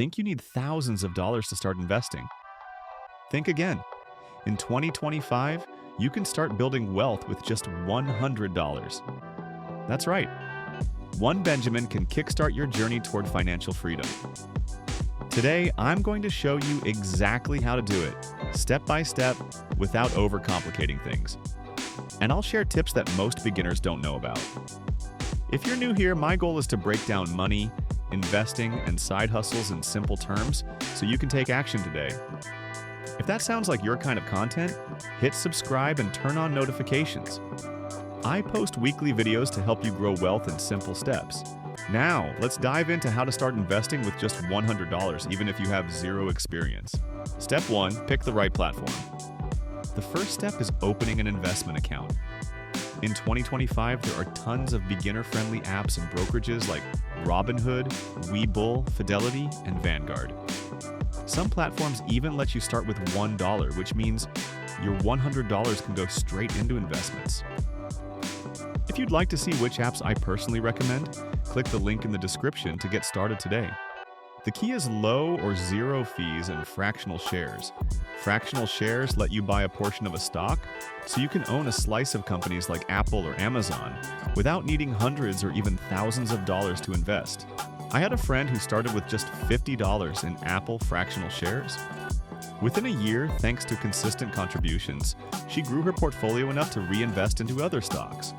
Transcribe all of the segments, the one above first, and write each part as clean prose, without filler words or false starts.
think you need thousands of dollars to start investing? Think again. In 2025, you can start building wealth with just $100. That's right. One Benjamin can kickstart your journey toward financial freedom. Today, I'm going to show you exactly how to do it, step by step, without overcomplicating things. And I'll share tips that most beginners don't know about. If you're new here, my goal is to break down money, investing, and side hustles in simple terms so you can take action today. If that sounds like your kind of content, hit subscribe and turn on notifications. I post weekly videos to help you grow wealth in simple steps. Now, let's dive into how to start investing with just $100, even if you have zero experience. Step 1. Pick the right platform. The first step is opening an investment account. In 2025, there are tons of beginner-friendly apps and brokerages like Robinhood, WeBull, Fidelity, and Vanguard. Some platforms even let you start with $1, which means your $100 can go straight into investments. If you'd like to see which apps I personally recommend, click the link in the description to get started today. The key is low or zero fees and fractional shares. Fractional shares let you buy a portion of a stock, so you can own a slice of companies like Apple or Amazon without needing hundreds or even thousands of dollars to invest. I had a friend who started with just $50 in Apple fractional shares. Within a year, thanks to consistent contributions, she grew her portfolio enough to reinvest into other stocks,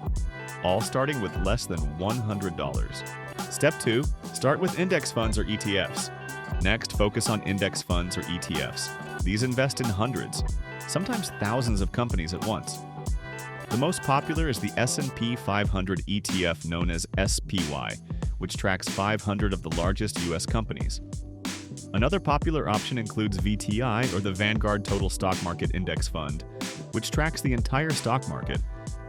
all starting with less than $100. Step 2. Start with index funds or ETFs. Next, focus on index funds or ETFs. These invest in hundreds, sometimes thousands of companies at once. The most popular is the S&P 500 ETF known as SPY, which tracks 500 of the largest U.S. companies. Another popular option includes VTI, or the Vanguard Total Stock Market Index Fund, which tracks the entire stock market,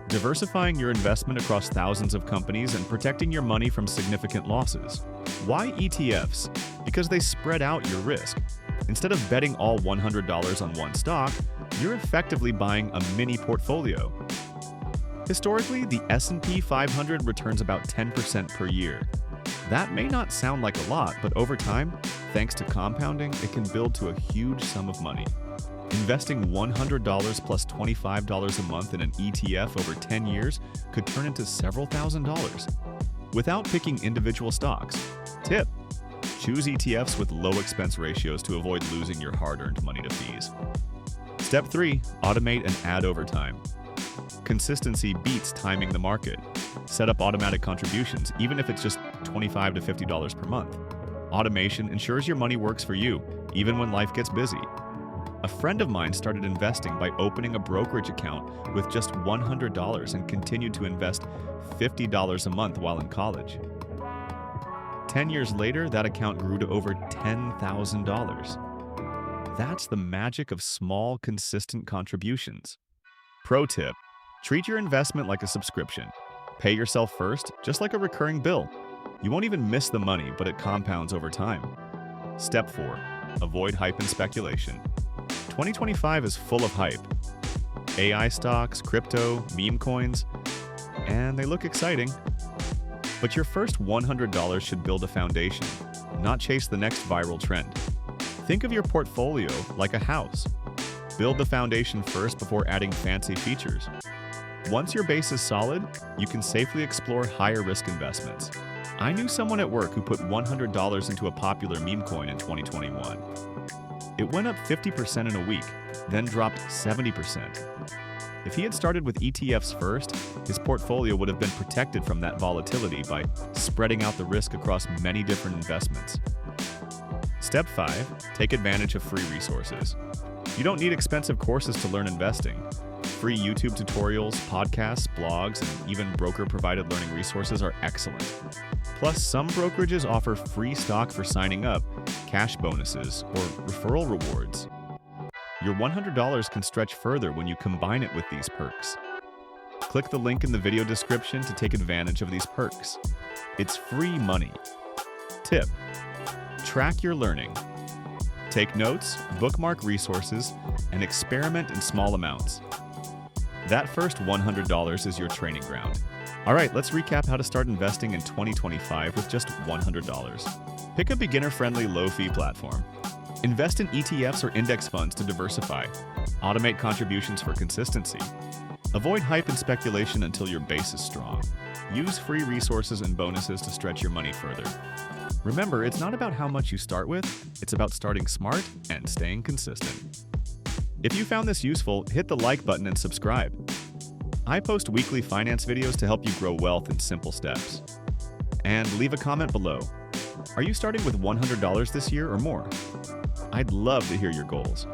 diversifying your investment across thousands of companies and protecting your money from significant losses. Why ETFs? Because they spread out your risk. Instead of betting all $100 on one stock, you're effectively buying a mini portfolio. Historically, the S&P 500 returns about 10% per year. That may not sound like a lot, but over time, thanks to compounding, it can build to a huge sum of money. Investing $100 plus $25 a month in an ETF over 10 years could turn into several $1,000s without picking individual stocks. Tip: choose ETFs with low expense ratios to avoid losing your hard-earned money to fees. Step 3. Automate and add over time. Consistency beats timing the market. Set up automatic contributions, even if it's just $25 to $50 per month. Automation ensures your money works for you, even when life gets busy. A friend of mine started investing by opening a brokerage account with just $100 and continued to invest $50 a month while in college. 10 years later, that account grew to over $10,000. That's the magic of small, consistent contributions. Pro tip: treat your investment like a subscription. Pay yourself first, just like a recurring bill. You won't even miss the money, but it compounds over time. Step 4. Avoid hype and speculation. 2025 is full of hype. AI stocks, crypto, meme coins, and they look exciting. But your first $100 should build a foundation, not chase the next viral trend. Think of your portfolio like a house. Build the foundation first before adding fancy features. Once your base is solid, you can safely explore higher risk investments. I knew someone at work who put $100 into a popular meme coin in 2021. It went up 50% in a week, then dropped 70%. If he had started with ETFs first, his portfolio would have been protected from that volatility by spreading out the risk across many different investments. Step 5. Take advantage of free resources. You don't need expensive courses to learn investing. Free YouTube tutorials, podcasts, blogs, and even broker-provided learning resources are excellent. Plus, some brokerages offer free stock for signing up, cash bonuses, or referral rewards. Your $100 can stretch further when you combine it with these perks. Click the link in the video description to take advantage of these perks. It's free money. Tip: track your learning. Take notes, bookmark resources, and experiment in small amounts. That first $100 is your training ground. All right, let's recap how to start investing in 2025 with just $100. Pick a beginner-friendly low-fee platform. Invest in ETFs or index funds to diversify. Automate contributions for consistency. Avoid hype and speculation until your base is strong. Use free resources and bonuses to stretch your money further. Remember, it's not about how much you start with, it's about starting smart and staying consistent. If you found this useful, hit the like button and subscribe. I post weekly finance videos to help you grow wealth in simple steps. And leave a comment below. Are you starting with $100 this year or more? I'd love to hear your goals.